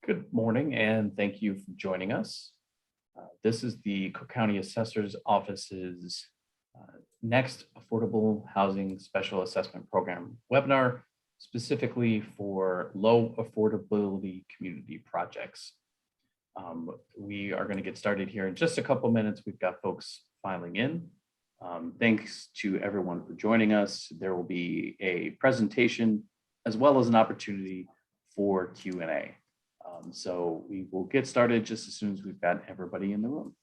Good morning, and thank you for joining us. This is the Cook County Assessor's Office's next Affordable Housing Special Assessment Program webinar, specifically for low affordability community projects. We are going to get started here in just a couple minutes. We've got folks filing in. Thanks to everyone for joining us. There will be a presentation as well as an opportunity for Q&A. So we will get started just as soon as we've got everybody in the room.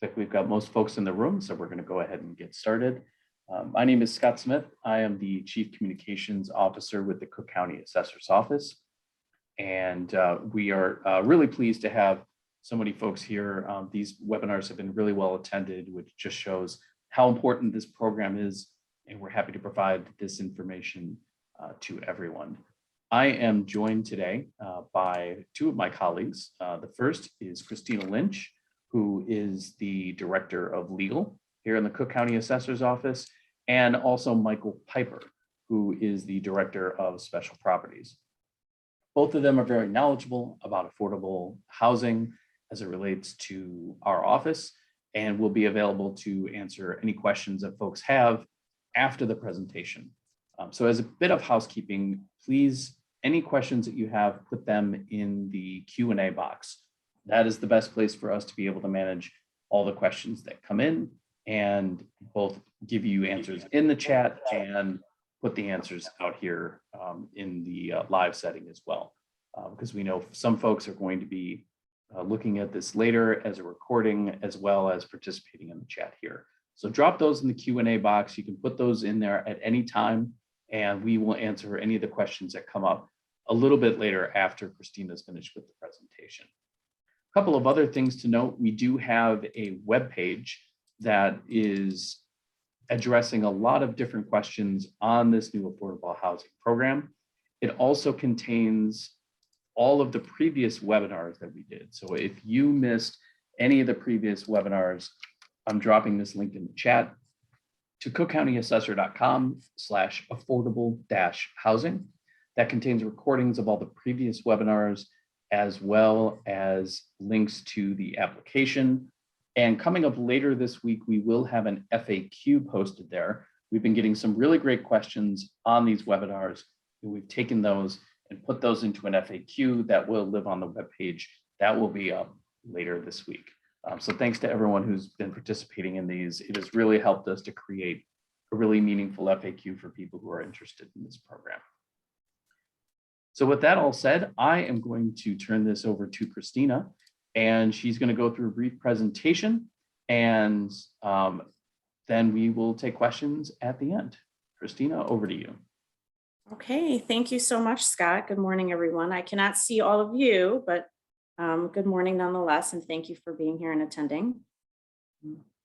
Like we've got most folks in the room, so we're going to go ahead and get started. My name is Scott Smith. I am the Chief Communications Officer with the Cook County Assessor's Office. And we are really pleased to have so many folks here. These webinars have been really well attended, which just shows how important this program is. And we're happy to provide this information to everyone. I am joined today by two of my colleagues. The first is Christina Lynch, who is the Director of Legal here in the Cook County Assessor's Office, and also Michael Piper, who is the Director of Special Properties. Both of them are very knowledgeable about affordable housing as it relates to our office, and will be available to answer any questions that folks have after the presentation. So as a bit of housekeeping, please, any questions that you have, put them in the Q&A box. That is the best place for us to be able to manage all the questions that come in and both give you answers in the chat and put the answers out here in the live setting as well. Because we know some folks are going to be looking at this later as a recording, as well as participating in the chat here. So drop those in the Q&A box. You can put those in there at any time, and we will answer any of the questions that come up a little bit later after Christina's finished with the presentation. A couple of other things to note: we do have a web page that is addressing a lot of different questions on this new affordable housing program. It also contains all of the previous webinars that we did. So if you missed any of the previous webinars, I'm dropping this link in the chat to cookcountyassessor.com/affordable-housing. That contains recordings of all the previous webinars, as well as links to the application. And coming up later this week, we will have an FAQ posted there. We've been getting some really great questions on these webinars, and we've taken those and put those into an FAQ that will live on the webpage. That will be up later this week. So thanks to everyone who's been participating in these. It has really helped us to create a really meaningful FAQ for people who are interested in this program. So with that all said, I am going to turn this over to Christina, and she's going to go through a brief presentation, and then we will take questions at the end. Christina, over to you. Okay, thank you so much, Scott. Good morning, everyone. I cannot see all of you, but good morning nonetheless, and thank you for being here and attending.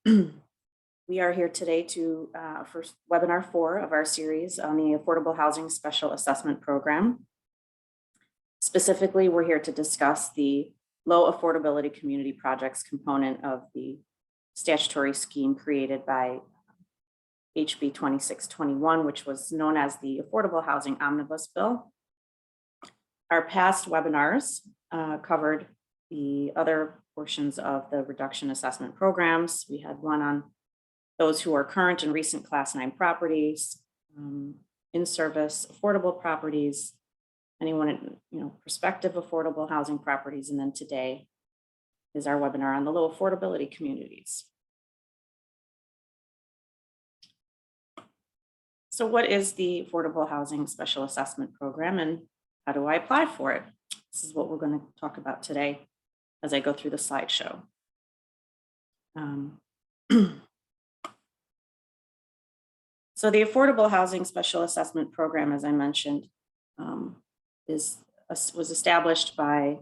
We are here today to for webinar 4 of our series on the Affordable Housing Special Assessment Program. Specifically, we're here to discuss the low affordability community projects component of the statutory scheme created by HB 2621, which was known as the Affordable Housing Omnibus Bill. Our past webinars covered the other portions of the reduction assessment programs. We had one on those who are current and recent Class 9 properties, in-service affordable properties, anyone, prospective affordable housing properties, and then today is our webinar on the low affordability communities. So what is the Affordable Housing Special Assessment Program, and how do I apply for it? This is what we're going to talk about today as I go through the slideshow. So the Affordable Housing Special Assessment Program, as I mentioned, is was established by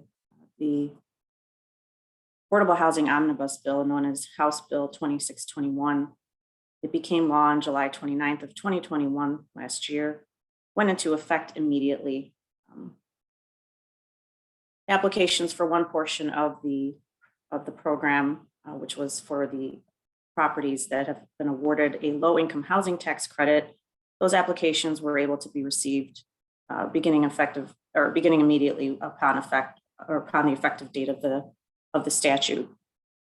the Affordable Housing Omnibus Bill, known as House Bill 2621. It became law on July 29th of 2021 last year, went into effect immediately. Applications for one portion of the program, which was for the properties that have been awarded a low-income housing tax credit, those applications were able to be received beginning immediately upon the effective date of the statute.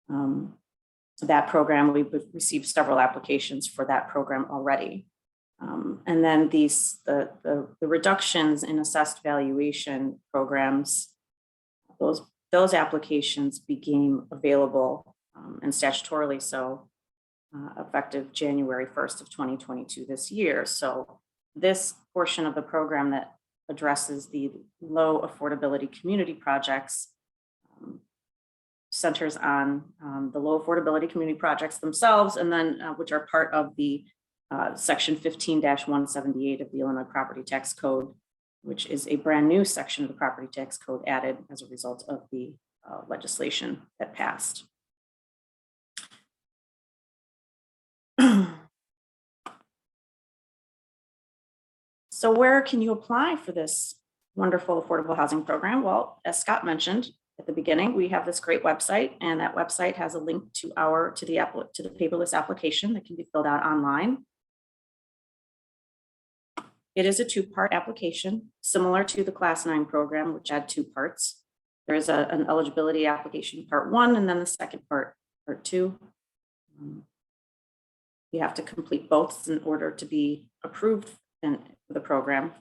So that program, we've received several applications for that program already. And then the reductions in assessed valuation programs, those applications became available and statutorily so effective January 1st of 2022 this year. So this portion of the program that addresses the low affordability community projects centers on the low affordability community projects themselves, and then which are part of the section 15-178 of the Illinois Property Tax Code, which is a brand new section of the Property Tax Code added as a result of the legislation that passed. So where can you apply for this wonderful affordable housing program? Well, as Scott mentioned at the beginning, we have this great website, and that website has a link to the paperless application that can be filled out online. It is a two-part application, similar to the Class 9 program, which had two parts. There is an eligibility application, part 1, and then the second part, part 2. You have to complete both in order to be approved for the program.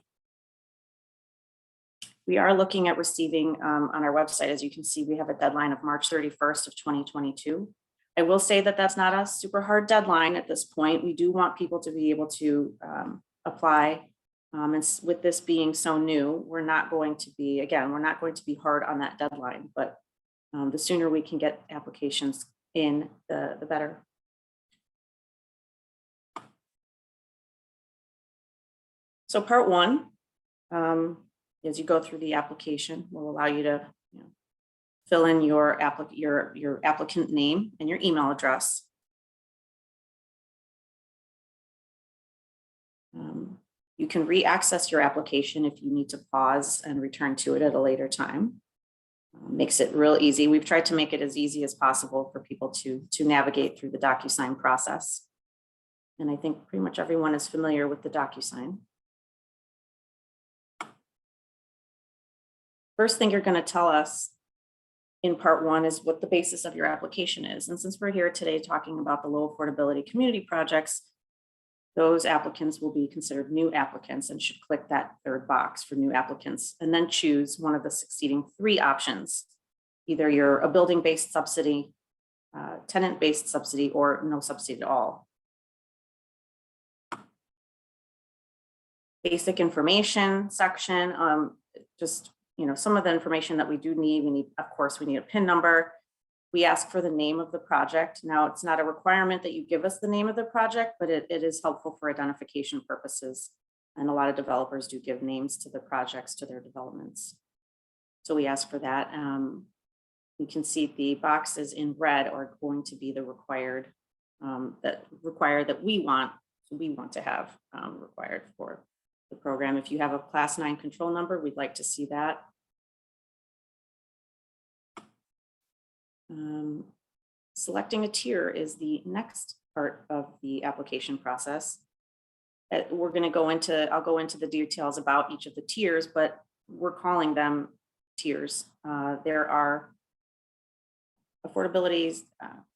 We are looking at receiving on our website, as you can see, we have a deadline of March 31st of 2022. I will say that that's not a super hard deadline at this point. We do want people to be able to apply. And with this being so new, we're not going to be hard on that deadline, but the sooner we can get applications in, the better. So part 1, as you go through the application, will allow you to fill in your applicant name and your email address. You can re-access your application if you need to pause and return to it at a later time. Makes it real easy. We've tried to make it as easy as possible for people to navigate through the DocuSign process. And I think pretty much everyone is familiar with the DocuSign. First thing you're going to tell us in part 1 is what the basis of your application is. And since we're here today talking about the low affordability community projects, those applicants will be considered new applicants and should click that third box for new applicants and then choose one of the succeeding 3 options. Either you're a building-based subsidy, tenant-based subsidy, or no subsidy at all. Basic information section, just some of the information that we do need. Of course, we need a PIN number. We ask for the name of the project. Now, it's not a requirement that you give us the name of the project, but it is helpful for identification purposes. And a lot of developers do give names to the projects, to their developments. So we ask for that. You can see the boxes in red are going to be the required that we want to have required for the program. If you have a Class 9 control number, we'd like to see that. Selecting a tier is the next part of the application process. I'll go into the details about each of the tiers, but we're calling them tiers. There are affordability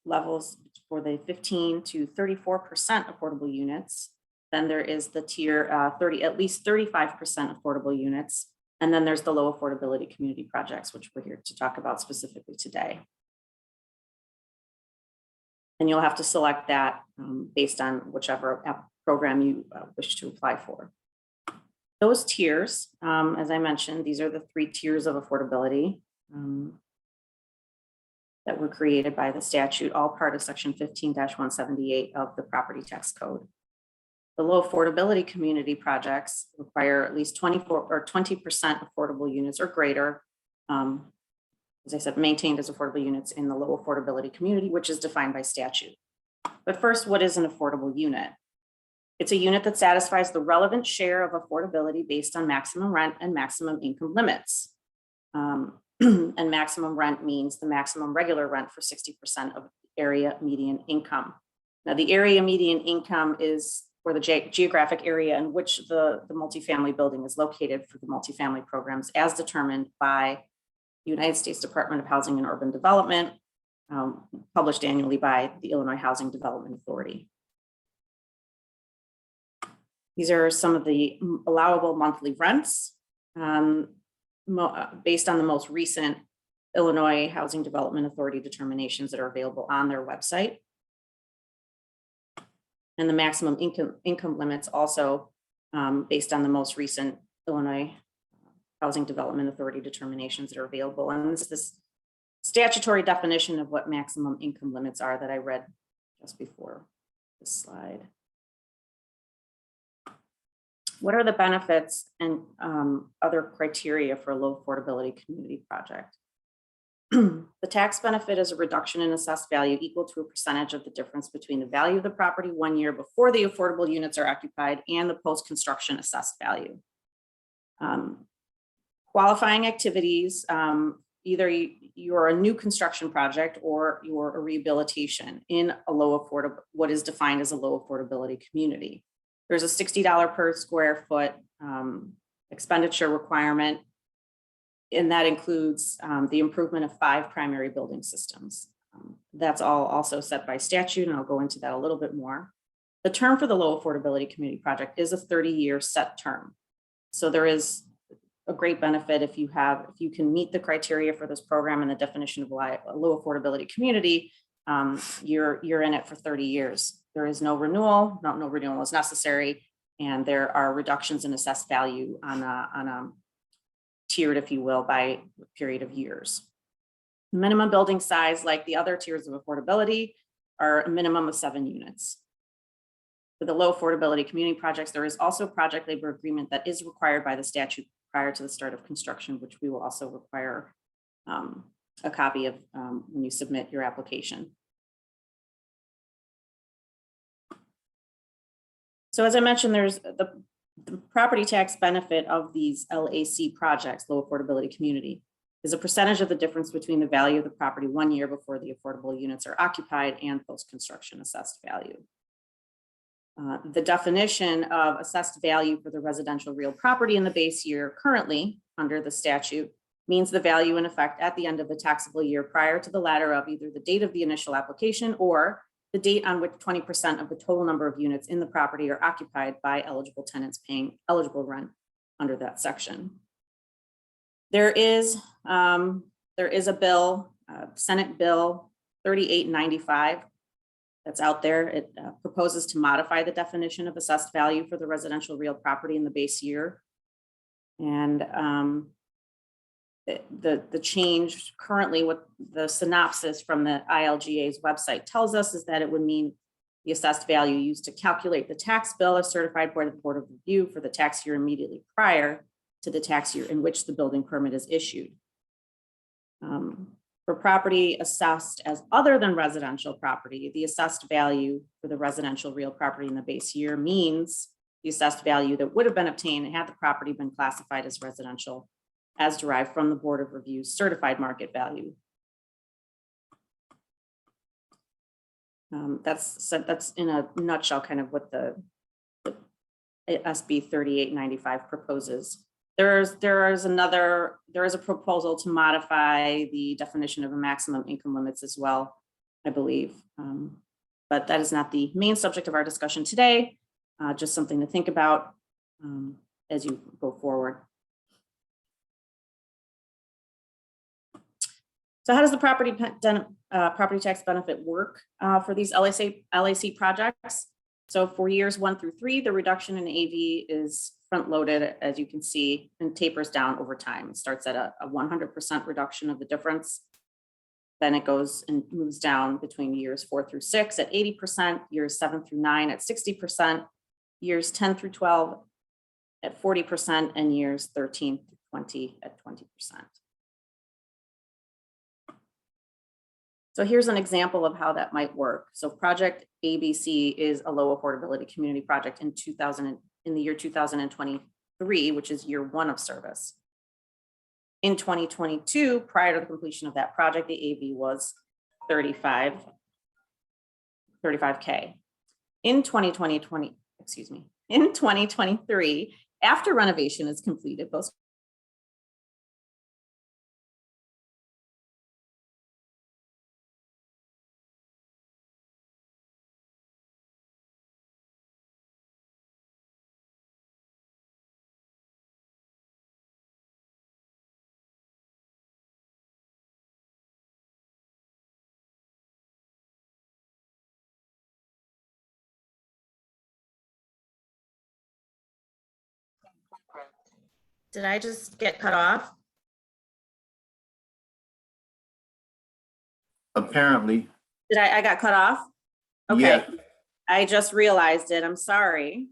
levels for the 15 to 34% affordable units. Then there is the tier at least 35% affordable units. And then there's the low affordability community projects, which we're here to talk about specifically today. And you'll have to select that based on whichever program you wish to apply for. Those tiers, as I mentioned, these are the 3 tiers of affordability that were created by the statute, all part of section 15-178 of the Property Tax Code. The low affordability community projects require at least 24 or 20% affordable units or greater. As I said, maintained as affordable units in the low affordability community, which is defined by statute. But first, what is an affordable unit? It's a unit that satisfies the relevant share of affordability based on maximum rent and maximum income limits. And maximum rent means the maximum regular rent for 60% of area median income. Now, the area median income is for the geographic area in which the multifamily building is located for the multifamily programs as determined by the United States Department of Housing and Urban Development, published annually by the Illinois Housing Development Authority. These are some of the allowable monthly rents based on the most recent Illinois Housing Development Authority determinations that are available on their website. And the maximum income limits also based on the most recent Illinois Housing Development Authority determinations that are available. And this statutory definition of what maximum income limits are that I read just before this slide. What are the benefits and other criteria for a low affordability community project? The tax benefit is a reduction in assessed value equal to a percentage of the difference between the value of the property 1 year before the affordable units are occupied and the post-construction assessed value. Qualifying activities, either you're a new construction project or you're a rehabilitation in a low affordable, what is defined as a low affordability community. There's a $60 per square foot expenditure requirement, and that includes the improvement of 5 primary building systems. That's all also set by statute, and I'll go into that a little bit more. The term for the low affordability community project is a 30-year set term. So there is a great benefit if you can meet the criteria for this program and the definition of a low affordability community, you're in it for 30 years. There is no renewal, no renewal is necessary, and there are reductions in assessed value on a tiered, if you will, by a period of years. Minimum building size, like the other tiers of affordability, are a minimum of 7 units. For the low affordability community projects, there is also a project labor agreement that is required by the statute prior to the start of construction, which we will also require a copy of when you submit your application. So as I mentioned, there's the property tax benefit of these LAC projects, low affordability community, is a percentage of the difference between the value of the property 1 year before the affordable units are occupied and post-construction assessed value. The definition of assessed value for the residential real property in the base year currently under the statute means the value in effect at the end of the taxable year prior to the latter of either the date of the initial application or the date on which 20% of the total number of units in the property are occupied by eligible tenants paying eligible rent under that section. There is a bill, Senate Bill 3895, that's out there. It proposes to modify the definition of assessed value for the residential real property in the base year. And the change currently, what the synopsis from the ILGA's website tells us is that it would mean the assessed value used to calculate the tax bill as certified by the Board of Review for the tax year immediately prior to the tax year in which the building permit is issued. For property assessed as other than residential property, the assessed value for the residential real property in the base year means the assessed value that would have been obtained had the property been classified as residential as derived from the Board of Review's certified market value. That's in a nutshell kind of what the SB 3895 proposes. There is a proposal to modify the definition of a maximum income limits as well, I believe. But that is not the main subject of our discussion today, just something to think about as you go forward. So how does the property tax benefit work for these LAC projects? So for years 1 through 3, the reduction in AV is front loaded, as you can see, and tapers down over time. It starts at a 100% reduction of the difference. Then it goes and moves down between years 4 through 6 at 80%, years 7 through 9 at 60%, years 10 through 12 at 40%, and years 13 through 20 at 20%. So here's an example of how that might work. So project ABC is a low affordability community project in the year 2023, which is year 1 of service. In 2022, prior to the completion of that project, the AV was 35K. In 2023, after renovation is completed, those Did I just get cut off? Apparently. I got cut off? Okay. Yeah. I just realized it. I'm sorry.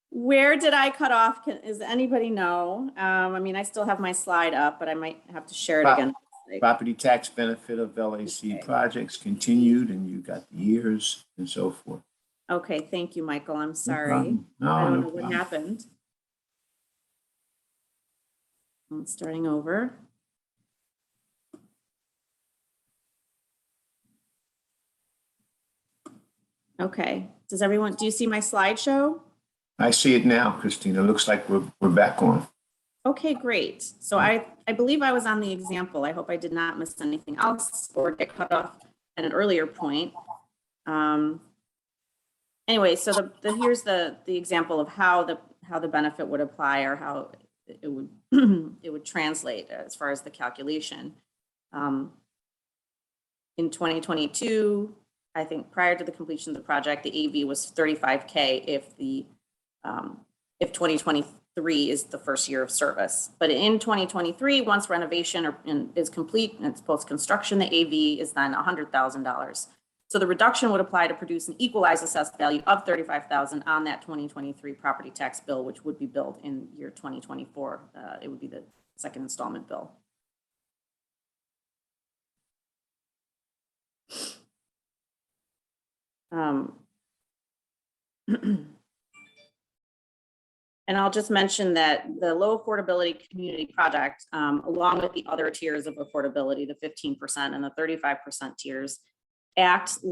Where did I cut off? Does anybody know? I mean, I still have my slide up, but I might have to share it again. Property tax benefit of LAC projects continued, and you got the years and so forth. Okay, thank you, Michael. I'm sorry. problem. No, I don't no know what problem. happened. I'm starting over. Okay, do you see my slideshow? I see it now, Christina. Looks like we're back on. Okay, great. So I believe I was on the example. I hope I did not miss anything else or get cut off at an earlier point. Anyway, so here's the example of how the benefit would apply, or how it would it would translate as far as the calculation. In 2022, I think prior to the completion of the project, the AV was 35K if 2023 is the first year of service. But in 2023, once renovation is complete and it's post-construction, the AV is then $100,000. So the reduction would apply to produce an equalized assessed value of $35,000 on that 2023 property tax bill, which would be billed in year 2024. It would be the second installment bill. And I'll just mention that the low affordability community project, along with the other tiers of affordability, the 15% and the 35% tiers, act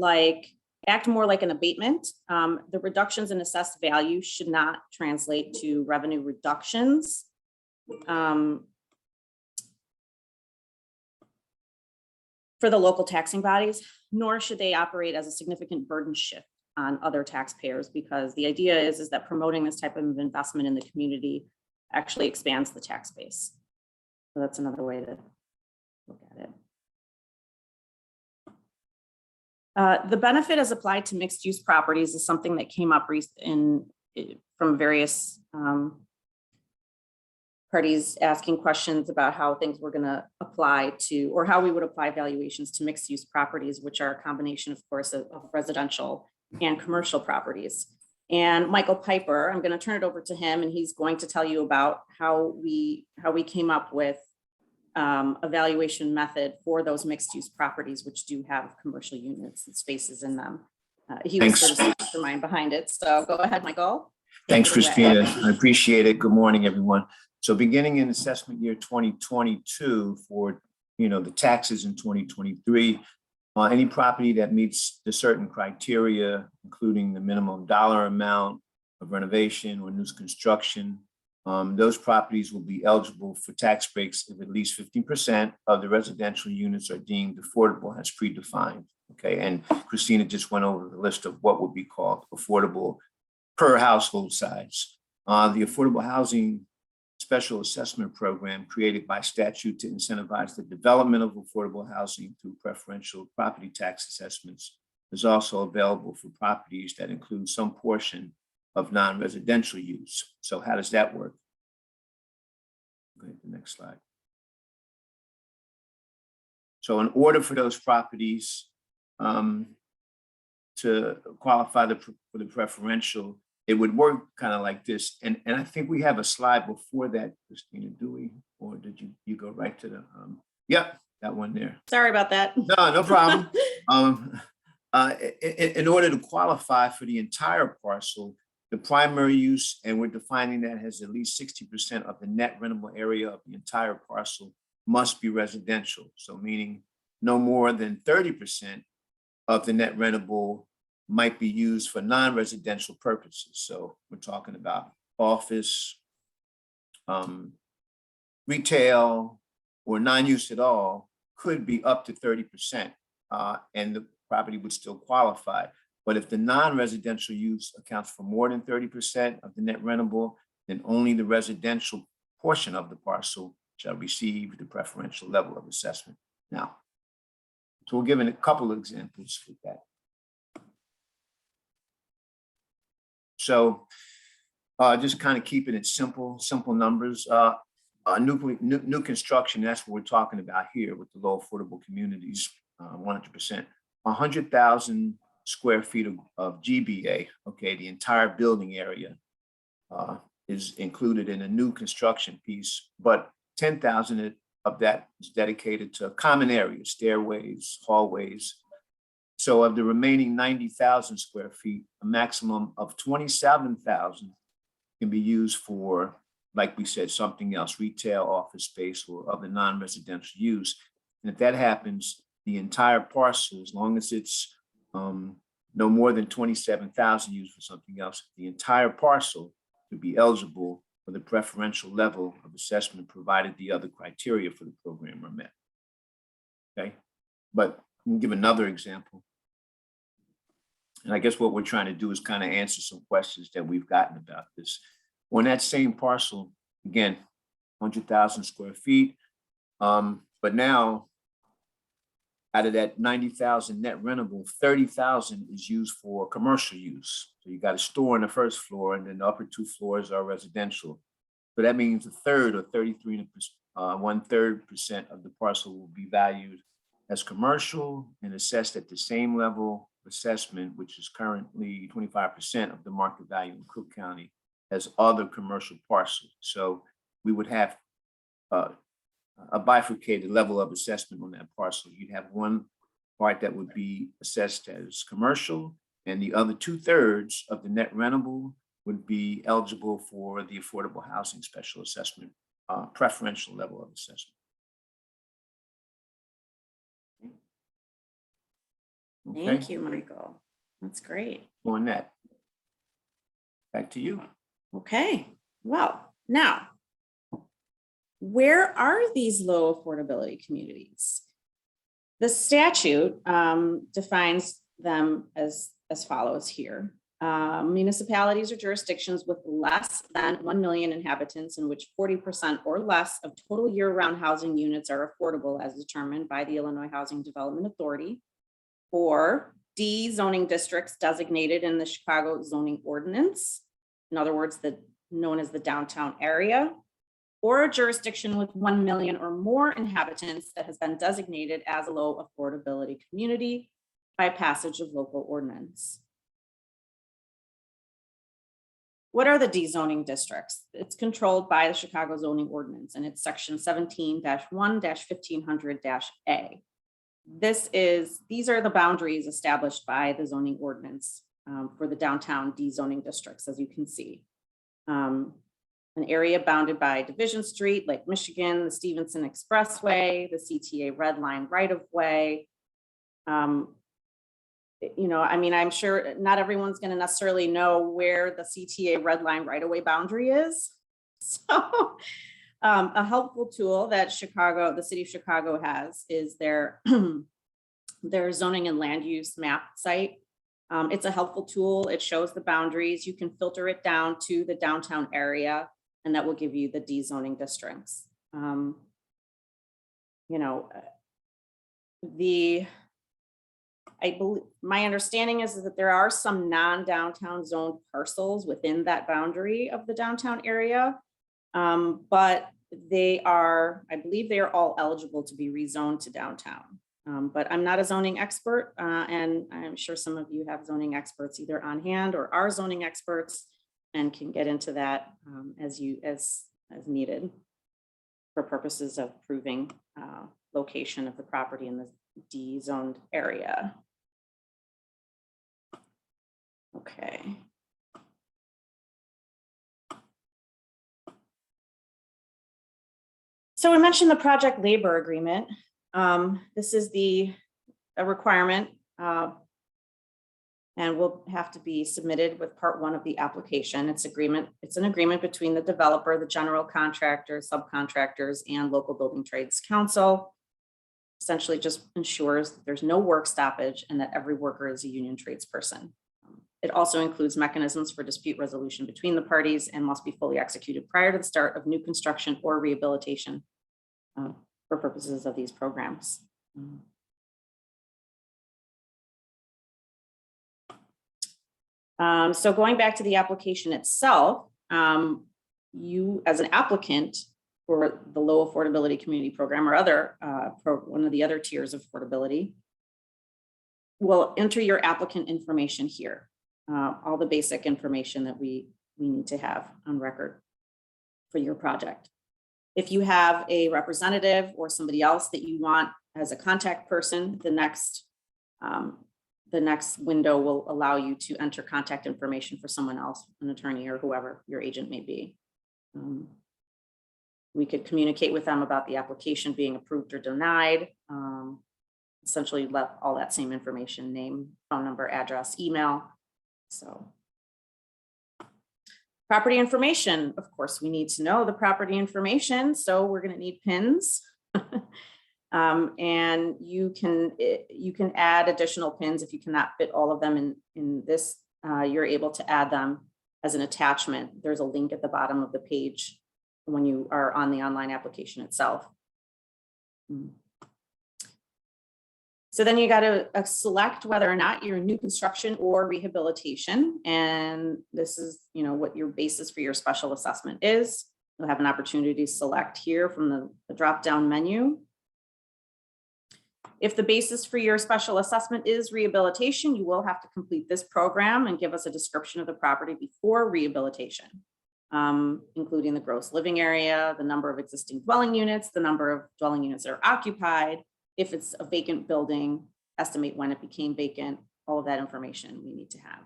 more like an abatement. The reductions in assessed value should not translate to revenue reductions. For the local taxing bodies, nor should they operate as a significant burden shift on other taxpayers, because the idea is that promoting this type of investment in the community actually expands the tax base. So that's another way to look at it. The benefit as applied to mixed use properties is something that came up from various parties asking questions about how things were going to apply to, or how we would apply valuations to mixed use properties, which are a combination, of course, of residential and commercial properties. And Michael Piper, I'm going to turn it over to him, and he's going to tell you about how we came up with a valuation method for those mixed use properties, which do have commercial units and spaces in them. He was sort of the mastermind behind it. So go ahead, Michael. Thanks, Christina. I appreciate it. Good morning, everyone. So beginning in assessment year 2022 for the taxes in 2023, any property that meets the certain criteria, including the minimum dollar amount of renovation or new construction, those properties will be eligible for tax breaks if at least 15% of the residential units are deemed affordable as predefined. Okay, and Christina just went over the list of what would be called affordable per household size. The Affordable Housing Special Assessment Program, created by statute to incentivize the development of affordable housing through preferential property tax assessments, is also available for properties that include some portion of non-residential use. So how does that work? Go ahead to the next slide. So in order for those properties to qualify for the preferential, it would work kind of like this. And I think we have a slide before that, Christina, do we? Or did you go right to the, yep, that one there. Sorry about that. No problem. In order to qualify for the entire parcel, the primary use, and we're defining that as at least 60% of the net rentable area of the entire parcel, must be residential. So meaning no more than 30% of the net rentable might be used for non-residential purposes. So we're talking about office, retail, or non-use at all could be up to 30%, and the property would still qualify. But if the non-residential use accounts for more than 30% of the net rentable, then only the residential portion of the parcel shall receive the preferential level of assessment. Now, so we're giving a couple of examples with that. So just kind of keeping it simple numbers. New construction, that's what we're talking about here with the low affordable communities, 100%. 100,000 square feet of GBA, okay, the entire building area is included in a new construction piece, but 10,000 of that is dedicated to common areas, stairways, hallways. So of the remaining 90,000 square feet, a maximum of 27,000 can be used for, like we said, something else, retail, office space, or other non-residential use. And if that happens, the entire parcel, as long as it's no more than 27,000 used for something else, the entire parcel could be eligible for the preferential level of assessment, provided the other criteria for the program are met. Okay, but I'll give another example. And I guess what we're trying to do is kind of answer some questions that we've gotten about this. On that same parcel, again, 100,000 square feet, but now out of that 90,000 net rentable, 30,000 is used for commercial use. So you got a store on the first floor, and then the upper two floors are residential. So that means a third, or 33 1/3% of the parcel will be valued as commercial and assessed at the same level of assessment, which is currently 25% of the market value in Cook County, as other commercial parcels. So we would have a bifurcated level of assessment on that parcel. You'd have one part that would be assessed as commercial, and the other 2/3 of the net rentable would be eligible for the affordable housing special assessment, preferential level of assessment. Okay. Thank you, Michael. That's great. On that, back to you. Okay, well, now, where are these low affordability communities? The statute defines them as follows here. Municipalities or jurisdictions with less than 1 million inhabitants in which 40% or less of total year-round housing units are affordable as determined by the Illinois Housing Development Authority, or D, zoning districts designated in the Chicago zoning ordinance, in other words, known as the downtown area, or a jurisdiction with 1 million or more inhabitants that has been designated as a low affordability community by passage of local ordinance. What are the D zoning districts? It's controlled by the Chicago zoning ordinance, and it's section 17-1-1500-A. These are the boundaries established by the zoning ordinance for the downtown D zoning districts, as you can see. An area bounded by Division Street, Lake Michigan, the Stevenson Expressway, the CTA Red Line right-of-way. I'm sure not everyone's going to necessarily know where the CTA Red Line right-of-way boundary is. So a helpful tool that the city of Chicago has is their zoning and land use map site. It's a helpful tool. It shows the boundaries. You can filter it down to the downtown area, and that will give you the D zoning districts. My understanding is that there are some non-downtown zoned parcels within that boundary of the downtown area, but I believe they are all eligible to be rezoned to downtown. But I'm not a zoning expert, and I'm sure some of you have zoning experts either on hand or are zoning experts and can get into that as needed for purposes of proving location of the property in the D-zoned area. Okay. So I mentioned the project labor agreement. This is a requirement and will have to be submitted with part 1 of the application. It's an agreement between the developer, the general contractor, subcontractors, and local building trades council. Essentially just ensures that there's no work stoppage and that every worker is a union tradesperson. It also includes mechanisms for dispute resolution between the parties and must be fully executed prior to the start of new construction or rehabilitation for purposes of these programs. So going back to the application itself, you as an applicant for the low affordability community program or other one of the other tiers of affordability will enter your applicant information here, all the basic information that we need to have on record for your project. If you have a representative or somebody else that you want as a contact person, the next window will allow you to enter contact information for someone else, an attorney or whoever your agent may be. We could communicate with them about the application being approved or denied. Essentially let all that same information, name, phone number, address, email. So property information, of course, we need to know the property information. So we're going to need pins. And you can add additional pins if you cannot fit all of them in this. You're able to add them as an attachment. There's a link at the bottom of the page when you are on the online application itself. So then you got to select whether or not you're new construction or rehabilitation. And this is, what your basis for your special assessment is. You'll have an opportunity to select here from the drop-down menu. If the basis for your special assessment is rehabilitation, you will have to complete this program and give us a description of the property before rehabilitation, including the gross living area, the number of existing dwelling units, the number of dwelling units that are occupied. If it's a vacant building, estimate when it became vacant, all of that information we need to have.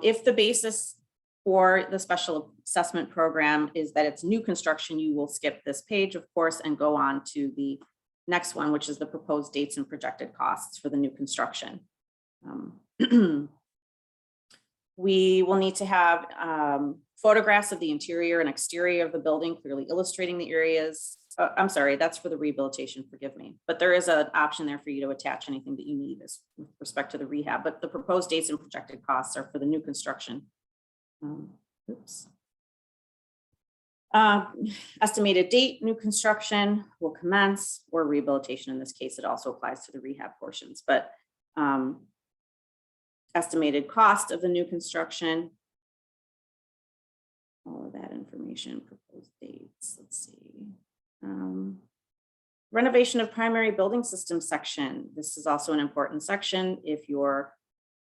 If the basis for the special assessment program is that it's new construction, you will skip this page, of course, and go on to the next one, which is the proposed dates and projected costs for the new construction. We will need to have photographs of the interior and exterior of the building, clearly illustrating the areas. I'm sorry, that's for the rehabilitation, forgive me. But there is an option there for you to attach anything that you need with respect to the rehab, but the proposed dates and projected costs are for the new construction. Estimated date, new construction will commence, or rehabilitation. In this case, it also applies to the rehab portions, but estimated cost of the new construction, all of that information, proposed dates, let's see. Renovation of primary building system section. This is also an important section if you are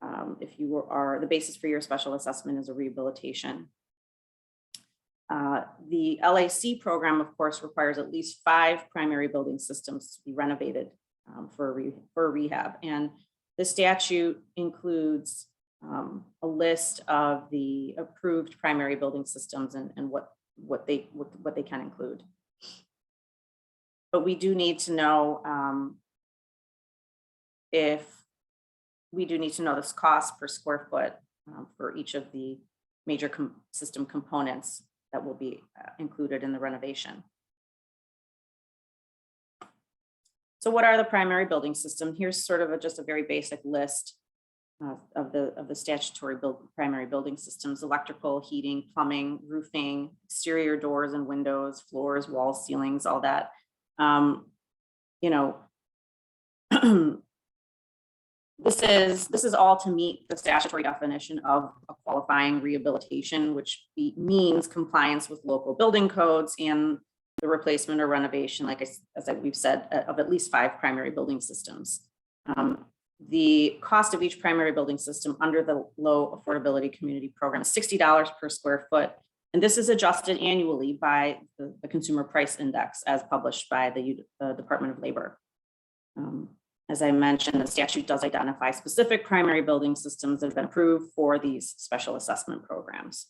the basis for your special assessment is a rehabilitation. The LAC program, of course, requires at least 5 primary building systems to be renovated for rehab. And the statute includes a list of the approved primary building systems and what they can include. But we do need to know this cost per square foot for each of the major system components that will be included in the renovation. So what are the primary building system? Here's sort of just a very basic list of the statutory primary building systems: electrical, heating, plumbing, roofing, exterior doors and windows, floors, walls, ceilings, all that. This is all to meet the statutory definition of a qualifying rehabilitation, which means compliance with local building codes and the replacement or renovation, like we've said, of at least 5 primary building systems. The cost of each primary building system under the low affordability community program is $60 per square foot. And this is adjusted annually by the Consumer Price Index as published by the Department of Labor. As I mentioned, the statute does identify specific primary building systems that have been approved for these special assessment programs.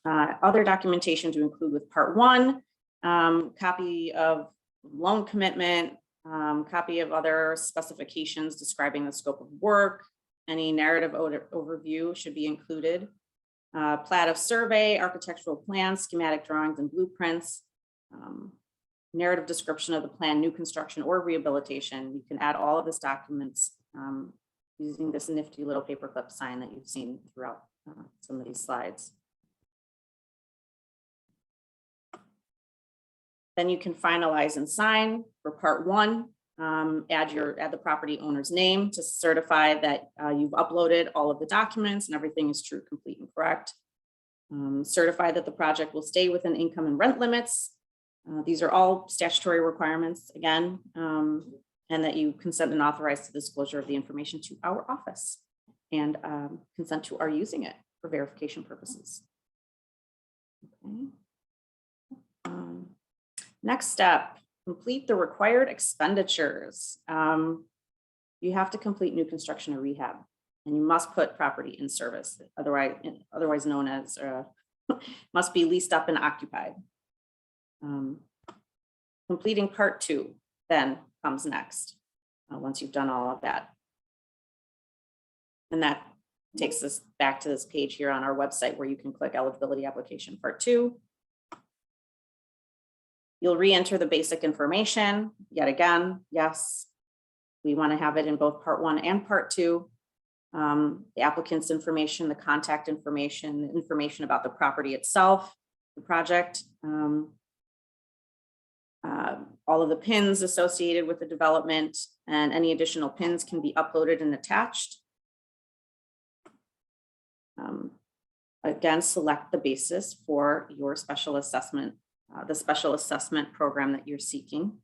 Other documentation to include with Part 1, copy of loan commitment, copy of other specifications describing the scope of work, any narrative overview should be included. Plat of survey, architectural plans, schematic drawings and blueprints, narrative description of the plan, new construction or rehabilitation. You can add all of this documents using this nifty little paperclip sign that you've seen throughout some of these slides. Then you can finalize and sign for Part 1. Add the property owner's name to certify that you've uploaded all of the documents and everything is true, complete, and correct. Certify that the project will stay within income and rent limits. These are all statutory requirements again, and that you consent and authorize the disclosure of the information to our office and consent to our using it for verification purposes. Okay. Next step, complete the required expenditures. You have to complete new construction or rehab, and you must put property in service, otherwise known as must be leased up and occupied. Completing Part 2 then comes next, once you've done all of that. And that takes us back to this page here on our website where you can click eligibility application Part 2. You'll re-enter the basic information yet again. Yes, we want to have it in both Part 1 and Part 2. The applicant's information, the contact information, the information about the property itself, the project, all of the pins associated with the development, and any additional pins can be uploaded and attached. Again, select the basis for your special assessment, the special assessment program that you're seeking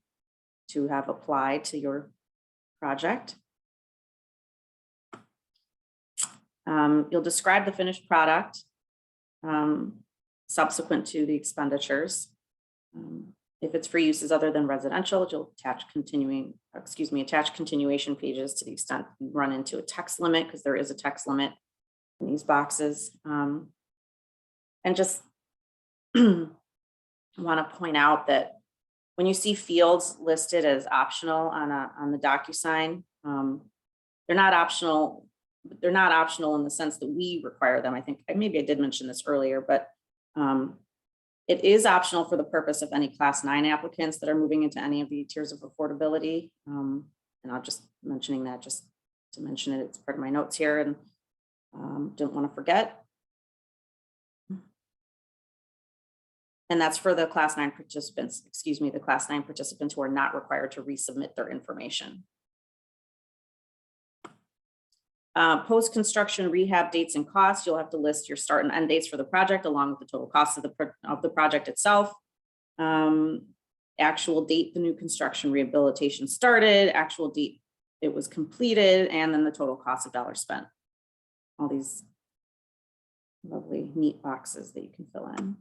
to have applied to your project. You'll describe the finished product subsequent to the expenditures. If it's for uses other than residential, you'll attach continuation pages to the extent you run into a text limit, because there is a text limit in these boxes. And just want to point out that when you see fields listed as optional on the DocuSign, they're not optional. They're not optional in the sense that we require them. I think maybe I did mention this earlier, but it is optional for the purpose of any Class 9 applicants that are moving into any of the tiers of affordability. And I'll just mentioning that just to mention it. It's part of my notes here, and don't want to forget. And that's for the Class 9 participants, the Class 9 participants who are not required to resubmit their information. Post-construction rehab dates and costs, you'll have to list your start and end dates for the project along with the total cost of the project itself. Actual date the new construction rehabilitation started, actual date it was completed, and then the total cost of dollars spent. All these lovely neat boxes that you can fill in.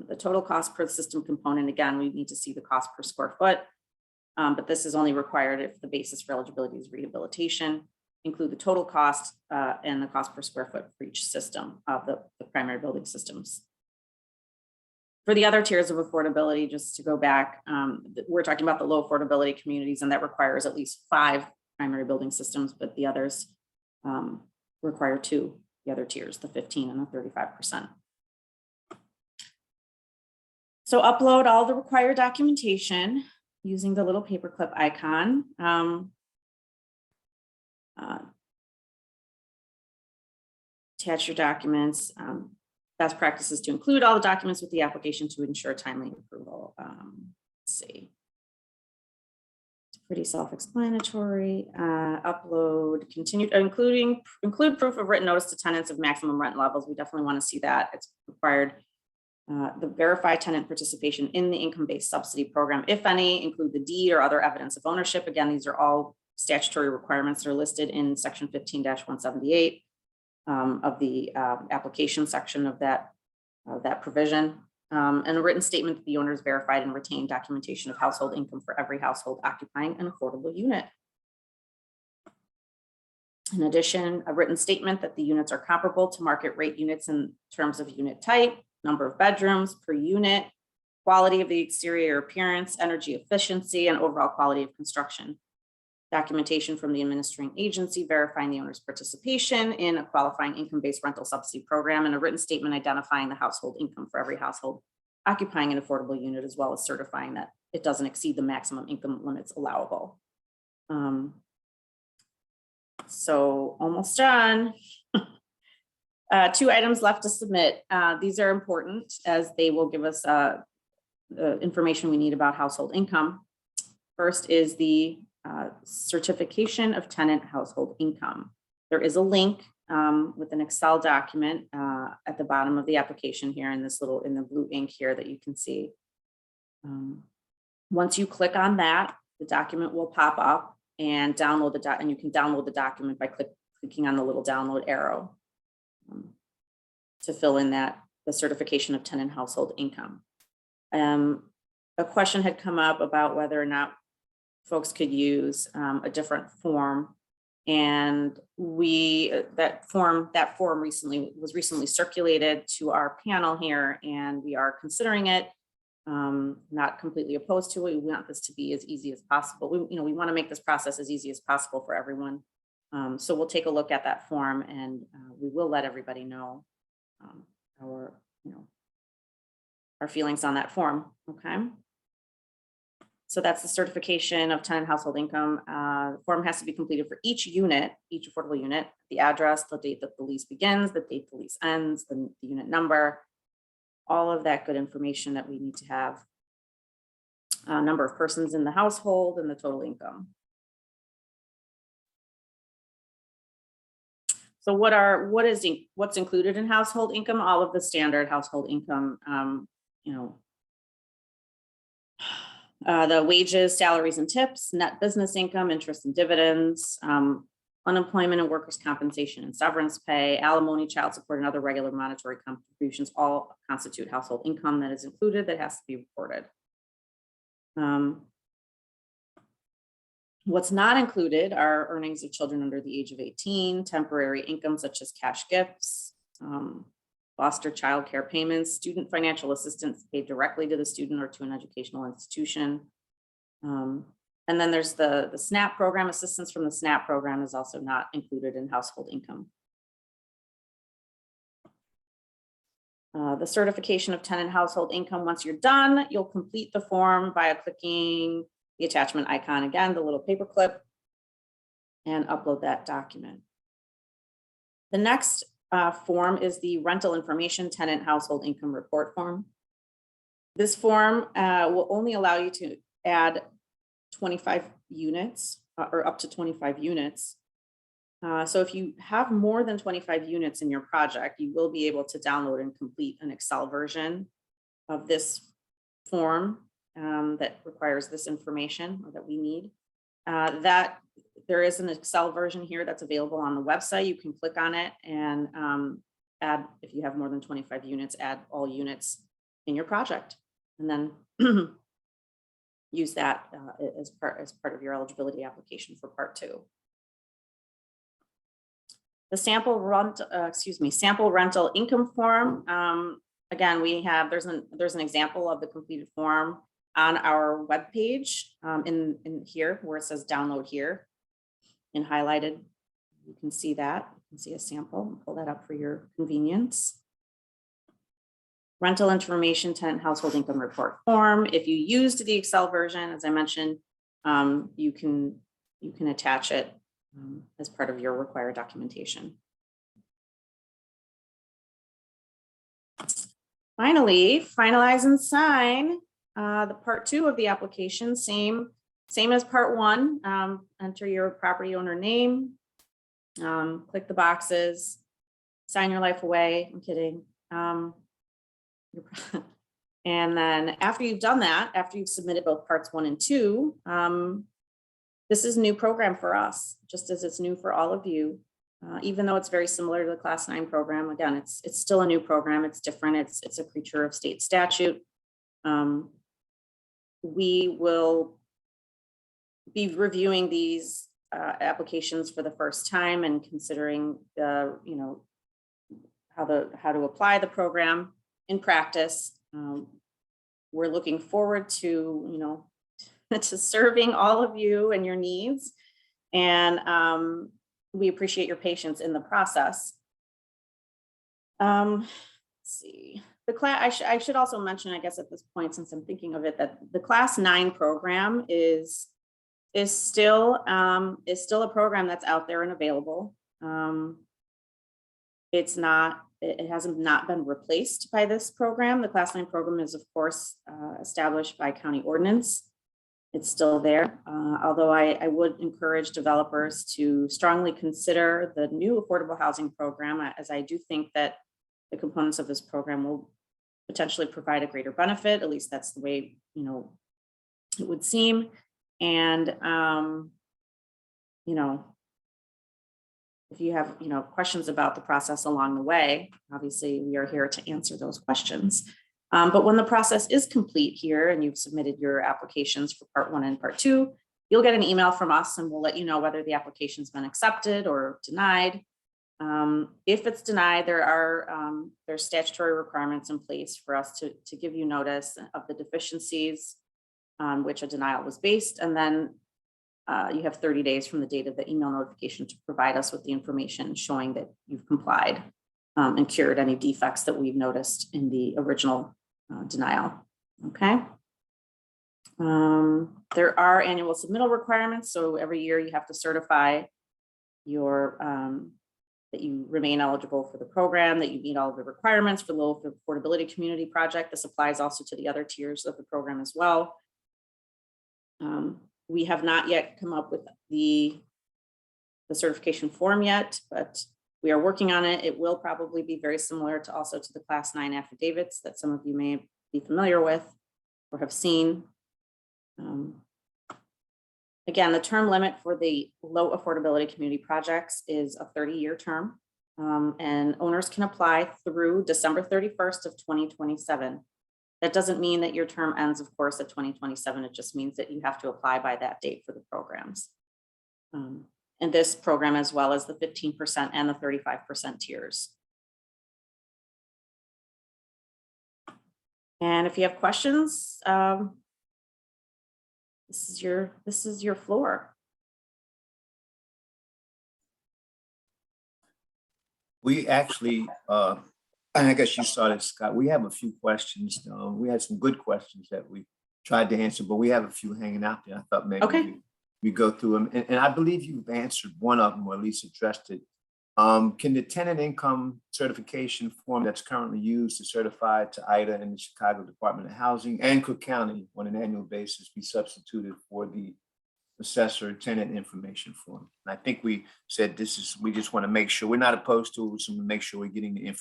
The total cost per system component, again, we need to see the cost per square foot, but this is only required if the basis for eligibility is rehabilitation. Include the total cost and the cost per square foot for each system of the primary building systems. For the other tiers of affordability, just to go back, we're talking about the low affordability communities, and that requires at least 5 primary building systems, but the others require 2, the other tiers, the 15 and the 35%. So upload all the required documentation using the little paperclip icon. Attach your documents. Best practices to include all the documents with the application to ensure timely approval. Let's see. Pretty self-explanatory. Upload, continued, include proof of written notice to tenants of maximum rent levels. We definitely want to see that. It's required. The verify tenant participation in the income-based subsidy program, if any, include the deed or other evidence of ownership. Again, these are all statutory requirements that are listed in section 15-178 of the application section of that provision. And a written statement that the owner is verified and retained documentation of household income for every household occupying an affordable unit. In addition, a written statement that the units are comparable to market rate units in terms of unit type, number of bedrooms per unit, quality of the exterior appearance, energy efficiency, and overall quality of construction. Documentation from the administering agency verifying the owner's participation in a qualifying income-based rental subsidy program, and a written statement identifying the household income for every household occupying an affordable unit, as well as certifying that it doesn't exceed the maximum income limits allowable. So almost done. 2 items left to submit. These are important as they will give us the information we need about household income. First is the certification of tenant household income. There is a link with an Excel document at the bottom of the application here in this in the blue ink here that you can see. Once you click on that, the document will pop up and download and you can download the document by clicking on the little download arrow to fill in the certification of tenant household income. A question had come up about whether or not folks could use a different form, and that form was recently circulated to our panel here, and we are considering it. Not completely opposed to it. We want this to be as easy as possible. We want to make this process as easy as possible for everyone. So we'll take a look at that form, and we will let everybody know our feelings on that form. Okay. So that's the certification of tenant household income. The form has to be completed for each unit, each affordable unit, the address, the date that the lease begins, the date the lease ends, the unit number, all of that good information that we need to have. Number of persons in the household and the total income. So what's included in household income? All of the standard household income, the wages, salaries, and tips, net business income, interest and dividends, unemployment and workers' compensation and severance pay, alimony, child support, and other regular monetary contributions all constitute household income that is included that has to be reported. What's not included are earnings of children under the age of 18, temporary income such as cash gifts, foster child care payments, student financial assistance paid directly to the student or to an educational institution. And then there's the SNAP program. Assistance from the SNAP program is also not included in household income. The certification of tenant household income, once you're done, you'll complete the form by clicking the attachment icon again, the little paper clip, and upload that document. The next form is the rental information tenant household income report form. This form will only allow you to add 25 units or up to 25 units. So if you have more than 25 units in your project, you will be able to download and complete an Excel version of this form that requires this information or that we need. That there is an Excel version here that's available on the website. You can click on it and add, if you have more than 25 units, add all units in your project, and then use that as part of your eligibility application for part 2. The sample rental income form. Again, there's an example of the completed form on our webpage in here where it says download here and highlighted. You can see that. You can see a sample. Pull that up for your convenience. Rental information tenant household income report form. If you used the Excel version, as I mentioned, you can attach it as part of your required documentation. Finally, finalize and sign the part 2 of the application. Same same as part one, enter your property owner name, click the boxes, sign your life away. I'm kidding. And then after you've done that, after you've submitted both parts 1 and 2, this is a new program for us, just as it's new for all of you. Even though it's very similar to the Class 9 program, again, it's still a new program. It's different. It's a creature of state statute. We will be reviewing these applications for the first time and considering how to apply the program in practice. We're looking forward to to serving all of you and your needs, and we appreciate your patience in the process. Let's see. The class, I should also mention, I guess at this point, since I'm thinking of it, that the Class 9 program is still a program that's out there and available. It hasn't not been replaced by this program. The Class 9 program is, of course, established by county ordinance. It's still there, although I would encourage developers to strongly consider the new affordable housing program, as I do think that the components of this program will potentially provide a greater benefit. At least that's the way it would seem. And if you have questions about the process along the way, obviously we are here to answer those questions. But when the process is complete here and you've submitted your applications for part 1 and part 2, you'll get an email from us and we'll let you know whether the application's been accepted or denied. If it's denied, there's statutory requirements in place for us to give you notice of the deficiencies on which a denial was based. And then you have 30 days from the date of the email notification to provide us with the information showing that you've complied and cured any defects that we've noticed in the original denial. Okay. There are annual submittal requirements. So every year you have to certify that you remain eligible for the program, that you meet all of the requirements for low affordability community project. This applies also to the other tiers of the program as well. We have not yet come up with the certification form yet, but we are working on it. It will probably be very similar to the Class 9 affidavits that some of you may be familiar with or have seen. Again, the term limit for the low affordability community projects is a 30-year term, and owners can apply through December 31st of 2027. That doesn't mean that your term ends, of course, at 2027. It just means that you have to apply by that date for the programs. And this program, as well as the 15% and the 35% tiers. And if you have questions, this is your floor. We actually, and I guess you saw this, Scott, we have a few questions. We had some good questions that we tried to answer, but we have a few hanging out there. I thought maybe we go through them. And I believe you've answered one of them, or at least addressed it. Can the tenant income certification form that's currently used to certify to IDA and the Chicago Department of Housing and Cook County on an annual basis be substituted for the assessor tenant information form? And I think we said we just want to make sure we're not opposed to it. We just want to make sure we're getting the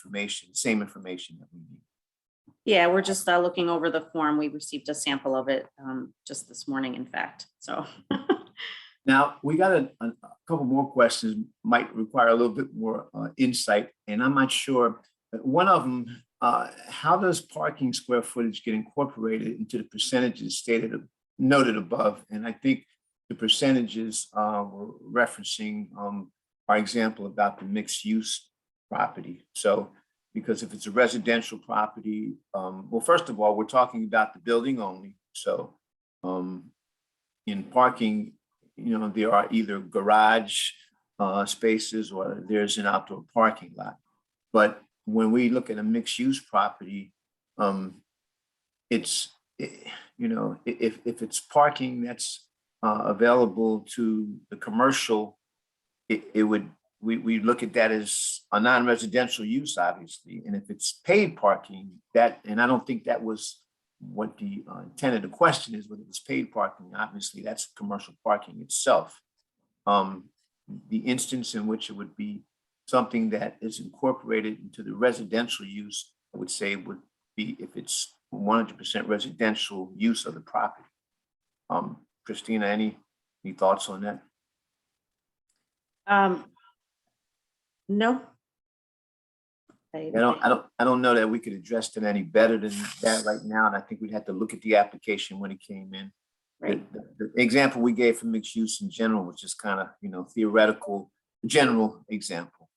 same information that we need. Yeah, we're just looking over the form. We received a sample of it just this morning, in fact. So. Now, we got a couple more questions, might require a little bit more insight, and I'm not sure. One of them, how does parking square footage get incorporated into the percentages noted above? And I think the percentages were referencing our example about the mixed use property. So, because if it's a residential property, well, first of all, we're talking about the building only. So in parking, there are either garage spaces or there's an outdoor parking lot. But when we look at a mixed use property, if it's parking that's available to the commercial, we look at that as a non-residential use, obviously. And if it's paid parking, and I don't think that was what the intent of the question is, whether it's paid parking. Obviously, that's commercial parking itself. The instance in which it would be something that is incorporated into the residential use, I would say would be if it's 100% residential use of the property. Christina, any thoughts on that? No. I don't know that we could address it any better than that right now. And I think we'd have to look at the application when it came in. Right. The example we gave for mixed use in general was just kind of, theoretical, general example.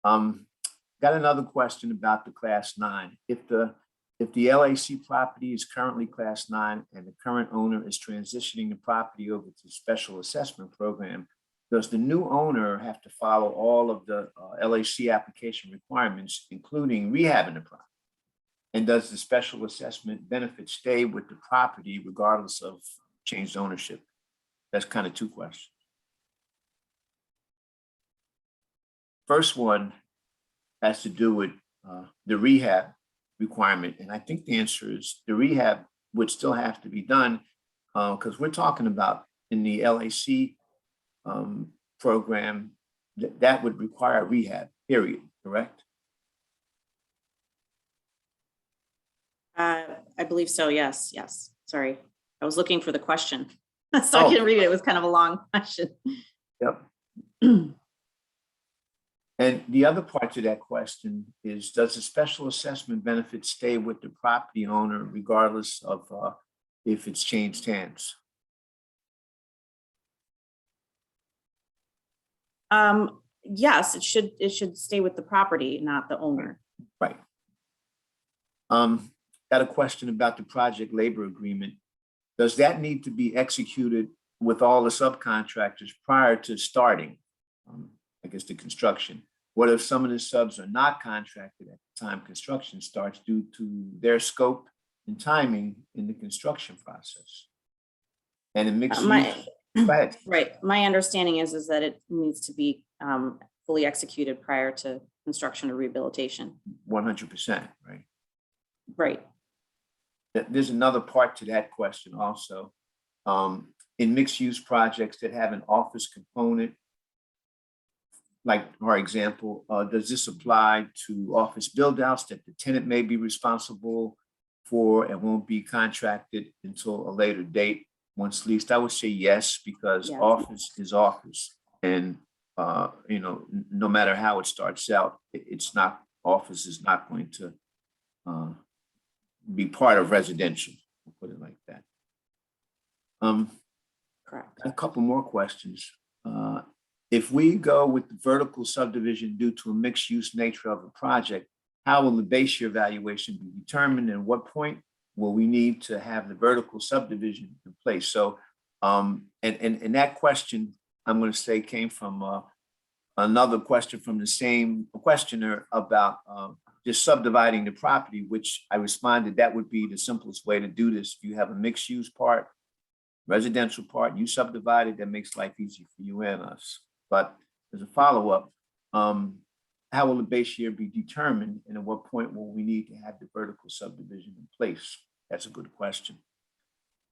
Got another question about the class 9. If the LAC property is currently class 9 and the current owner is transitioning the property over to the special assessment program, does the new owner have to follow all of the LAC application requirements, including rehabbing the property? And does the special assessment benefit stay with the property regardless of changed ownership? That's kind of two questions. First one has to do with the rehab requirement. And I think the answer is the rehab would still have to be done because we're talking about in the LAC program that would require rehab, period, correct? I believe so. Yes. Sorry. I was looking for the question. So I couldn't read it. It was kind of a long question. Yep. And the other part to that question is, does the special assessment benefit stay with the property owner regardless of if it's changed hands? Yes, it should stay with the property, not the owner. Right. Got a question about the project labor agreement. Does that need to be executed with all the subcontractors prior to starting, I guess, the construction? What if some of the subs are not contracted at the time construction starts due to their scope and timing in the construction process? And in mixed use, go ahead. Right. My understanding is that it needs to be fully executed prior to construction or rehabilitation. 100%, right? Right. There's another part to that question also. In mixed use projects that have an office component, like for example, does this apply to office build outs that the tenant may be responsible for and won't be contracted until a later date once leased? I would say yes, because office is office. And, no matter how it starts out, office is not going to be part of residential, we'll put it like that. Correct. A couple more questions. If we go with the vertical subdivision due to a mixed use nature of a project, how will the base year valuation be determined, and what point will we need to have the vertical subdivision in place? So, and that question, I'm going to say, came from another question from the same questioner about just subdividing the property, which I responded that would be the simplest way to do this. If you have a mixed use part, residential part, you subdivide it, that makes life easy for you and us. But as a follow-up, how will the base year be determined, and at what point will we need to have the vertical subdivision in place? That's a good question.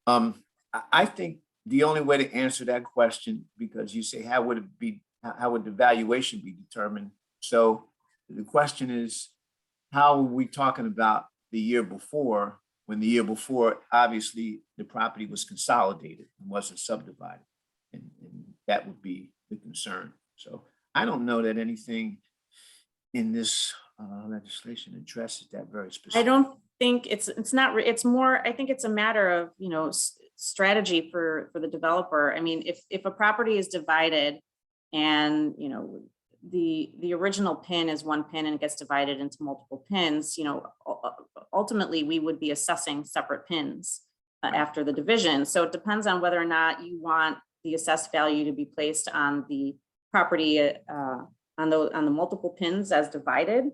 I think the only way to answer that question, because you say, how would the valuation be determined? So the question is, how are we talking about the year before, when the year before, obviously, the property was consolidated and wasn't subdivided? And that would be the concern. So I don't know that anything in this legislation addresses that very specifically. I don't think it's more, I think it's a matter of, strategy for the developer. I mean, if a property is divided and, the original pin is one pin and it gets divided into multiple pins, ultimately we would be assessing separate pins after the division. So it depends on whether or not you want the assessed value to be placed on the property on the multiple pins as divided,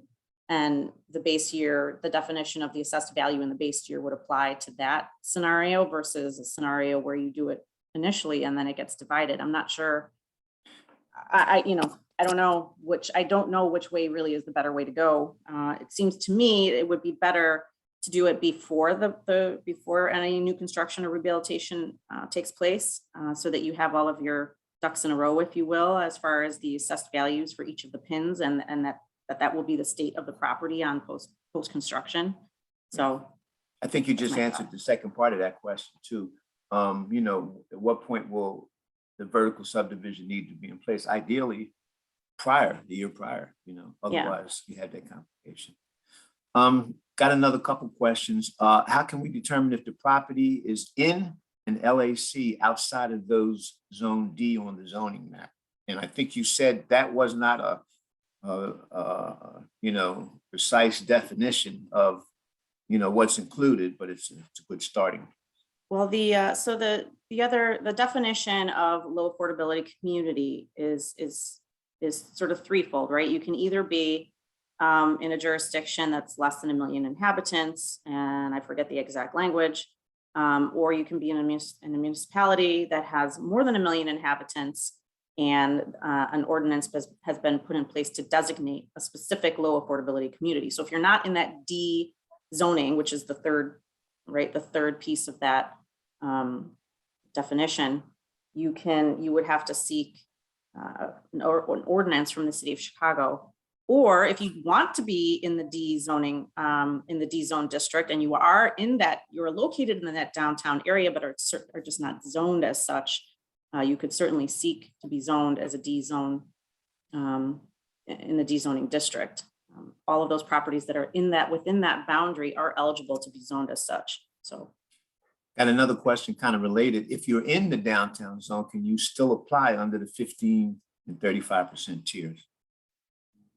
and the base year, the definition of the assessed value in the base year would apply to that scenario versus a scenario where you do it initially and then it gets divided. I'm not sure. I don't know which way really is the better way to go. It seems to me it would be better to do it before before any new construction or rehabilitation takes place, so that you have all of your ducks in a row, if you will, as far as the assessed values for each of the pins, and that will be the state of the property on post construction. So I think you just answered the second part of that question too. You know, at what point will the vertical subdivision need to be in place? Ideally, the year prior, you know, otherwise you had that complication. Got another couple questions. How can we determine if the property is in an LAC outside of those zone D on the zoning map? And I think you said that was not a you know, precise definition of, you know, what's included, but it's a good starting. well, so the definition of low affordability community is sort of threefold, right? You can either be in a jurisdiction that's less than 1 million inhabitants, and I forget the exact language, or you can be in a municipality that has more than 1 million inhabitants, and an ordinance has been put in place to designate a specific low affordability community. So if you're not in that D zoning, which is the third, right, the third piece of that definition, you would have to seek an ordinance from the city of Chicago. Or if you want to be in the D zoning, in the D zone district, and you are in that, you're located in that downtown area, but are just not zoned as such, you could certainly seek to be zoned as a D zone in the D zoning district. All of those properties that are within that boundary are eligible to be zoned as such. So. And another question kind of related, if you're in the downtown zone, can you still apply under the 15 and 35% tiers?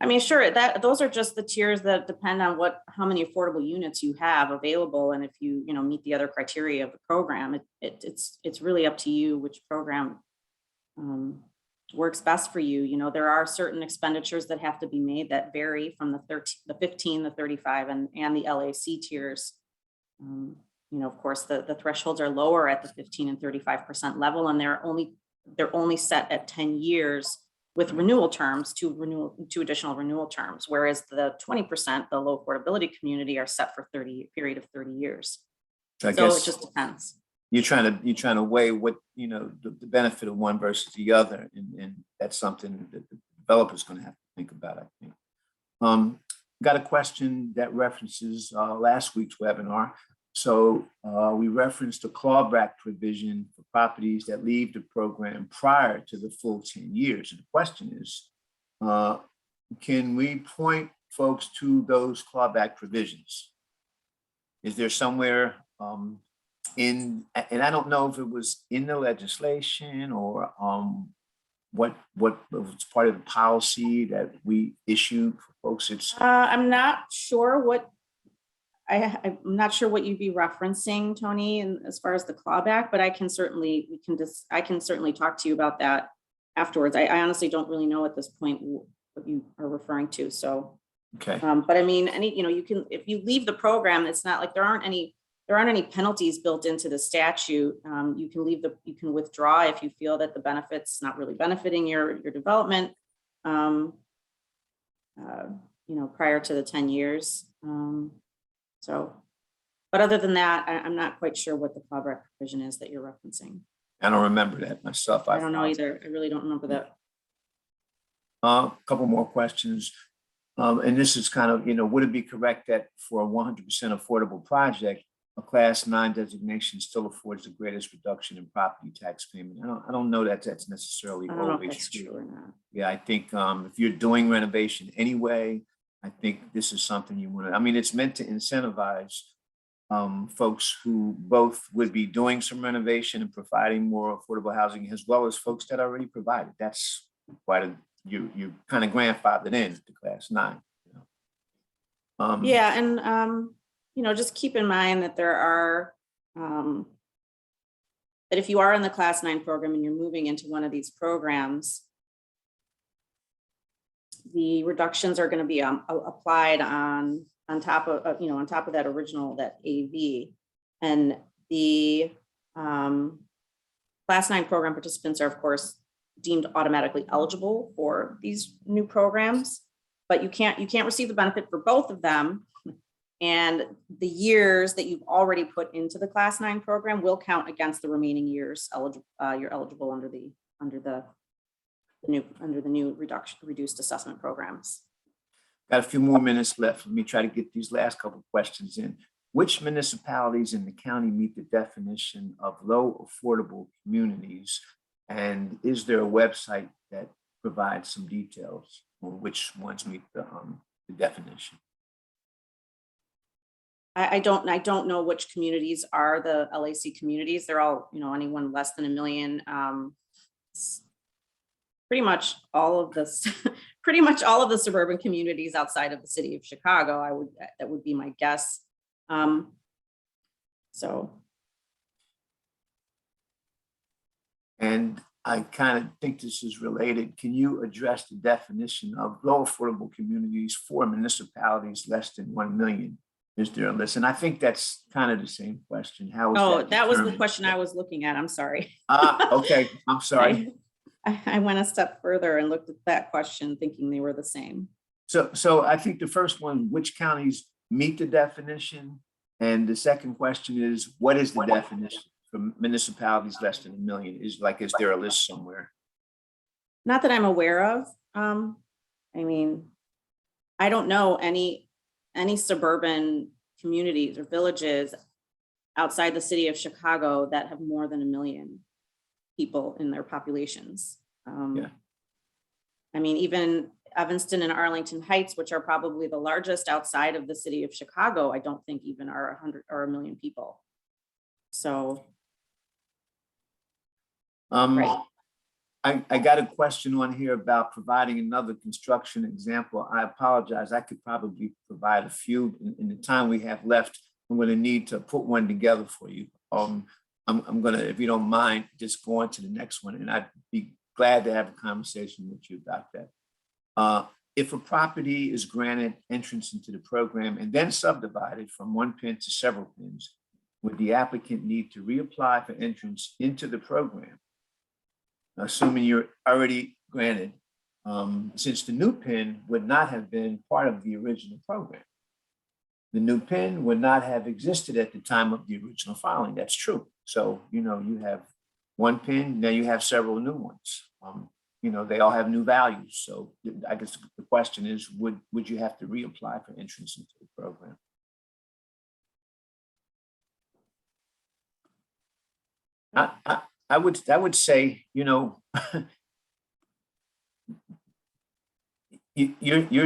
I mean, sure, those are just the tiers that depend on how many affordable units you have available. And if you meet the other criteria of the program, it's really up to you which program works best for you. You know, there are certain expenditures that have to be made that vary from the 15, the 35 and the LAC tiers. You know, of course, the thresholds are lower at the 15 and 35% level, and they're only set at 10 years with renewal terms, two additional renewal terms, whereas the 20%, the low affordability community, are set for period of 30 years. So I guess it just depends. You're trying to weigh what, you know, the benefit of one versus the other, and that's something that the developer's going to have to think about, I think. Got a question that references last week's webinar. So we referenced a clawback provision for properties that leave the program prior to the full 10 years. And the question is, can we point folks to those clawback provisions? Is there somewhere and I don't know if it was in the legislation or what was part of the policy that we issued for folks? I'm not sure what I'm not sure what you'd be referencing, Tony, and as far as the clawback, but I can certainly talk to you about that afterwards. I honestly don't really know at this point what you are referring to. So, okay. But I mean, you can, if you leave the program, it's not like there aren't any penalties built into the statute. You can withdraw if you feel that the benefit's not really benefiting your development, prior to the 10 years. So, but other than that, I'm not quite sure what the clawback provision is that you're referencing. I don't remember that myself. I don't know either. I really don't remember that. A couple more questions. And this is kind of, would it be correct that for a 100% affordable project, a class 9 designation still affords the greatest reduction in property tax payment? I don't know that that's necessarily always true or not. Yeah, I think if you're doing renovation anyway, I think this is something you want to, I mean, it's meant to incentivize folks who both would be doing some renovation and providing more affordable housing, as well as folks that already provide it. That's why you kind of grandfathered in to class 9. Yeah, and just keep in mind that there are that if you are in the class 9 program and you're moving into one of these programs, the reductions are going to be applied on top of that original, that AV, and the class 9 program participants are of course deemed automatically eligible for these new programs, but you can't receive the benefit for both of them And the years that you've already put into the Class 9 program will count against the remaining years you're eligible under the new reduced assessment programs. Got a few more minutes left. Let me try to get these last couple of questions in. Which municipalities in the county meet the definition of low affordable communities? And is there a website that provides some details on which ones meet the definition? I don't know which communities are the LAC communities. They're all, anyone less than 1 million. Pretty much all of this, pretty much all of the suburban communities outside of the city of Chicago, that would be my guess. And I kind of think this is related. Can you address the definition of low affordable communities for municipalities less than 1 million? Is there a list? And I think that's kind of the same question. How is that was the determined? question I was looking at. I'm sorry. Okay. I'm sorry. I went a step further and looked at that question thinking they were the same. So I think the first one, which counties meet the definition? And the second question is, what is the definition for municipalities less than 1 million? Is there a list somewhere? Not that I'm aware of. I don't know any suburban communities or villages outside the city of Chicago that have more than 1 million people in their populations. Even Evanston and Arlington Heights, which are probably the largest outside of the city of Chicago, I don't think even are 100 or 1 million people. So. Right. I got a question on here about providing another construction example. I apologize. I could probably provide a few in the time we have left. I'm going to need to put one together for you. I'm going to, if you don't mind, just go on to the next one, and I'd be glad to have a conversation with you about that. If a property is granted entrance into the program and then subdivided from 1 pin to several pins, would the applicant need to reapply for entrance into the program? Assuming you're already granted, since the new pin would not have been part of the original program. The new pin would not have existed at the time of the original filing. That's true. So, you have 1 pin, now you have several new ones. They all have new values. So I guess the question is, would you have to reapply for entrance into the program? I would say, you're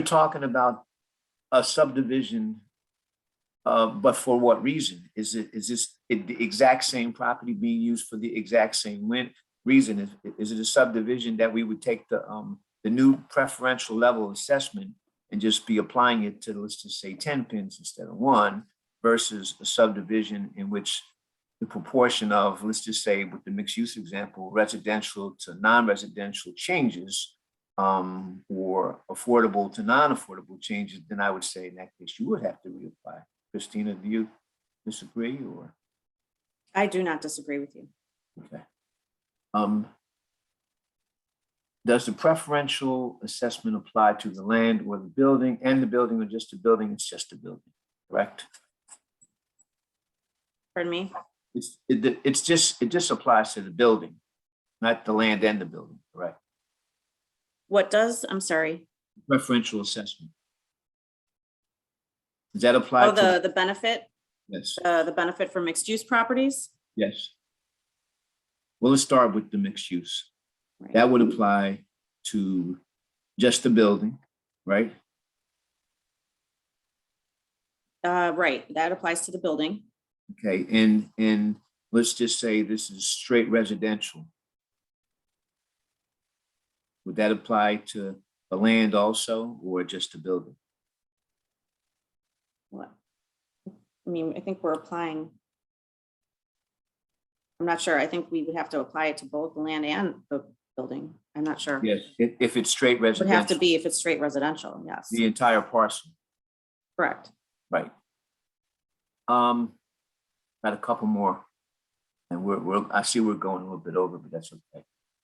talking about a subdivision, but for what reason? Is this the exact same property being used for the exact same reason? Is it a subdivision that we would take the new preferential level assessment and just be applying it to, let's just say, 10 pins instead of 1, versus a subdivision in which the proportion of, let's just say with the mixed use example, residential to non-residential changes, or affordable to non-affordable changes, then I would say in that case, you would have to reapply. Christina, do you disagree, or? I do not disagree with you. Okay. Does the preferential assessment apply to the land or the building, and the building, or just the building? It's just a building, correct? Pardon me? It just applies to the building, not the land and the building, correct? What does? I'm sorry. Preferential assessment. Does that apply to the benefit? Yes. The benefit for mixed use properties? Yes. Well, let's start with the mixed use. Right. That would apply to just the building, right? Right. That applies to the building. Okay, and let's just say this is straight residential. Would that apply to the land also, or just the building? What? I think we're applying. I'm not sure. I think we would have to apply it to both the land and the building. I'm not sure. Yes, if it's straight It would residential. have to be if it's straight residential, yes. The entire parcel. Correct. Right. Got a couple more, and I see we're going a little bit over, but that's okay.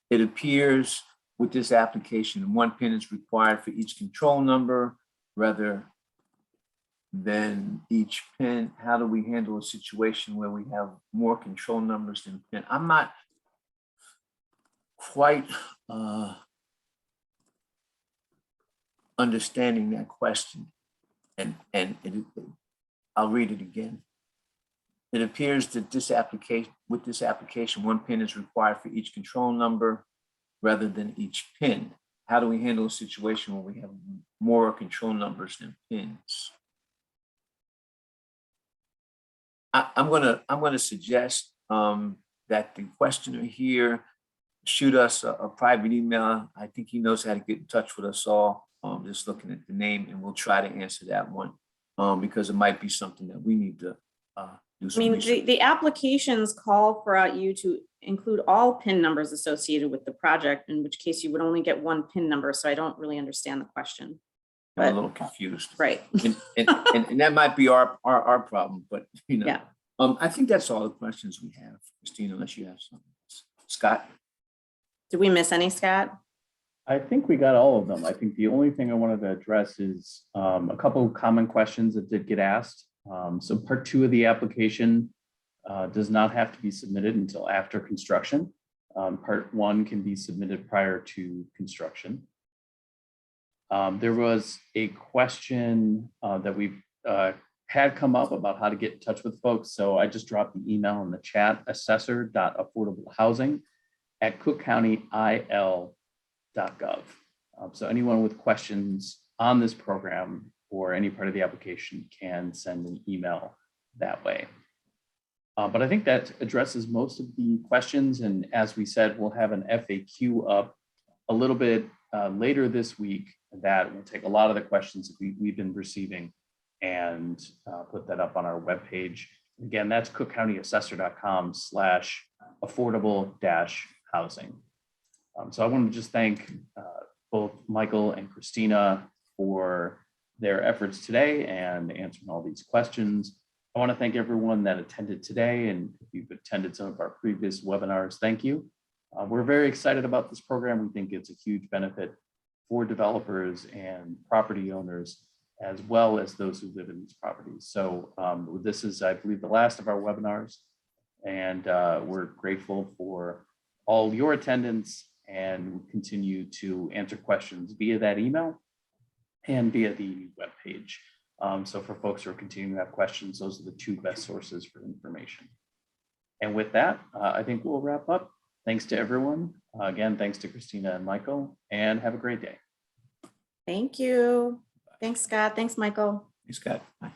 It appears with this application, 1 pin is required for each control number, rather than each pin? How do we handle a situation where we have more control numbers than pin? I'm not quite understanding that question. And I'll read it again. It appears that with this application, one pin is required for each control number rather than each pin. How do we handle a situation where we have more control numbers than pins? I'm gonna suggest that the questioner here shoot us a private email. I think he knows how to get in touch with us all. Just looking at the name, and we'll try to answer that one because it might be something that we need to do I some mean, research. the applications call for you to include all PIN numbers associated with the project, in which case you would only get one PIN number. So I don't really understand the question. I'm a But, little confused. right. And that might be our problem, but you know, Yeah. I think that's all the questions we have, Christina, unless you have something else. Scott? Did we miss any, Scott? I think we got all of them. I think the only thing I wanted to address is a couple of common questions that did get asked. So part 2 of the application does not have to be submitted until after construction. Part 1 can be submitted prior to construction. There was a question that we've had come up about how to get in touch with folks. So I just dropped the email in the chat, assessor.affordablehousing@cookcountyil.gov. So anyone with questions on this program or any part of the application can send an email that way. But I think that addresses most of the questions. And as we said, we'll have an FAQ up a little bit later this week that will take a lot of the questions that we've been receiving and put that up on our webpage. Again, that's cookcountyassessor.com/affordable-housing. So I want to just thank both Michael and Christina for their efforts today and answering all these questions. I want to thank everyone that attended today, and if you've attended some of our previous webinars, thank you. We're very excited about this program. We think it's a huge benefit for developers and property owners, as well as those who live in these properties. So this is, I believe, the last of our webinars, and we're grateful for all your attendance and continue to answer questions via that email and via the webpage. So for folks who are continuing to have questions, those are the 2 best sources for information. And with that, I think we'll wrap up. Thanks to everyone. Again, thanks to Christina and Michael, and have a great day. Thank you. Thanks, Scott. Thanks, Michael. Hey, Scott. Bye.